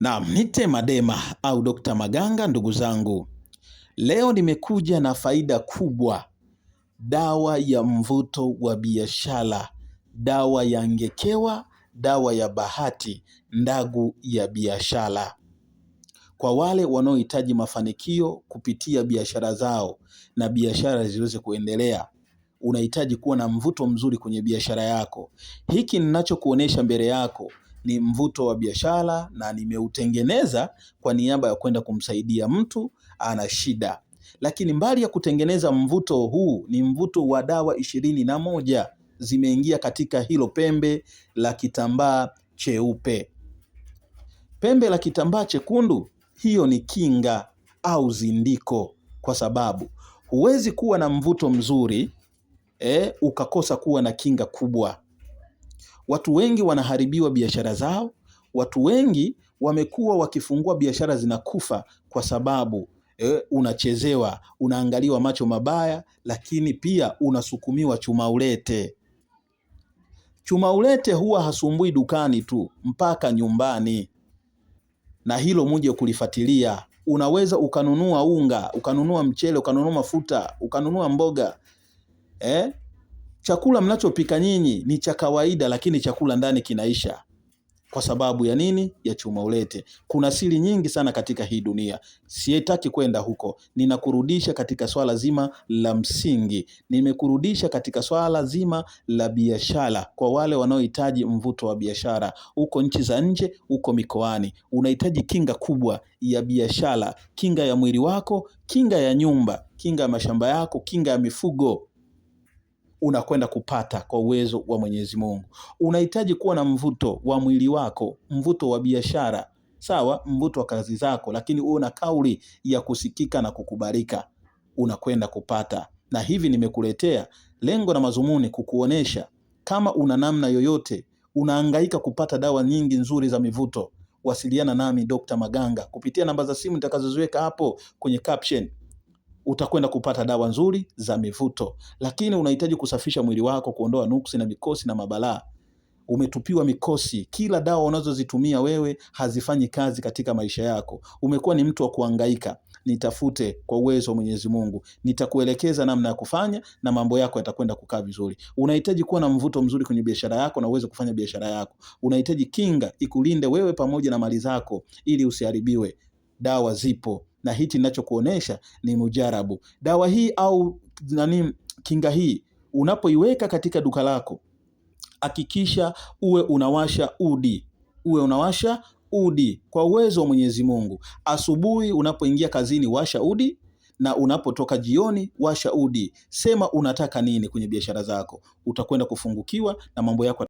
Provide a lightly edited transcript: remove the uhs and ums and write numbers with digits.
Naam, nite Madema au Dr. Maganga ndugu zangu. Leo nimekuja na faida kubwa. Dawa ya mvuto wa biashara, dawa ya ngekewa, dawa ya bahati, ndagu ya biashara. Kwa wale wanaohitaji mafanikio kupitia biashara zao na biashara ziweze kuendelea, unahitaji kuwa na mvuto mzuri kwenye biashara yako. Hiki ninachokuonesha mbele yako ni mvuto wa biashara na nimeutengeneza kwa niaba ya kwenda kumsaidia mtu ana shida. Lakini mbali ya kutengeneza mvuto huu, ni mvuto wa dawa 21 zimeingia katika hilo pembe la kitambaa cheupe. Pembe la kitambaa chekundu, hiyo ni kinga au zindiko, kwa sababu huwezi kuwa na mvuto mzuri ukakosa kuwa na kinga kubwa. Watu wengi wanaharibiwa biashara zao. Watu wengi wamekuwa wakifungua biashara zinakufa kwa sababu unachezewa, unaangaliwa macho mabaya, lakini pia unasukumiwa chuma ulete. Chuma ulete huwa hasumbui dukani tu, mpaka nyumbani. Na hilo muje kulifuatilia. Unaweza ukanunua unga, ukanunua mchele, ukanunua mafuta, ukanunua mboga. Chakula mnachopika nyinyi ni cha kawaida, lakini chakula ndani kinaisha. Kwa sababu ya nini? Ya chuma ulete. Kuna siri nyingi sana katika hii dunia. Sietaki kwenda huko. Ninakurudisha katika swala zima la msingi. Nimekurudisha katika swala zima la biashara. Kwa wale wanaohitaji mvuto wa biashara, uko nchi za nje, uko mikoani, unahitaji kinga kubwa ya biashara, kinga ya mwili wako, kinga ya nyumba, kinga ya mashamba yako, kinga ya mifugo, unakwenda kupata kwa uwezo wa Mwenyezi Mungu. Unahitaji kuwa na mvuto wa mwili wako, mvuto wa biashara, sawa, mvuto wa kazi zako, lakini uwe na kauli ya kusikika na kukubalika, unakwenda kupata. Na hivi nimekuletea lengo na mazumuni kukuonesha, kama una namna yoyote unahangaika kupata dawa nyingi nzuri za mivuto, wasiliana nami Dr. Maganga kupitia namba za simu nitakazoziweka hapo kwenye caption. Utakwenda kupata dawa nzuri za mivuto. Lakini unahitaji kusafisha mwili wako, kuondoa nuksi na mikosi na mabalaa. Umetupiwa mikosi, kila dawa unazozitumia wewe hazifanyi kazi katika maisha yako. Umekuwa ni mtu wa kuhangaika. Nitafute kwa uwezo wa Mwenyezi Mungu. Nitakuelekeza namna ya kufanya na mambo yako yatakwenda kukaa vizuri. Unahitaji kuwa na mvuto mzuri kwenye biashara yako na uweze kufanya biashara yako. Unahitaji kinga ikulinde wewe pamoja na mali zako ili usiharibiwe. Dawa zipo. Na hichi ninachokuonesha ni mujarabu. Dawa hii au kinga hii unapoiweka katika duka lako, hakikisha uwe unawasha udi. Uwe unawasha udi kwa uwezo wa Mwenyezi Mungu. Asubuhi unapoingia kazini washa udi, na unapotoka jioni washa udi. Sema unataka nini kwenye biashara zako. Utakwenda kufungukiwa na mambo yako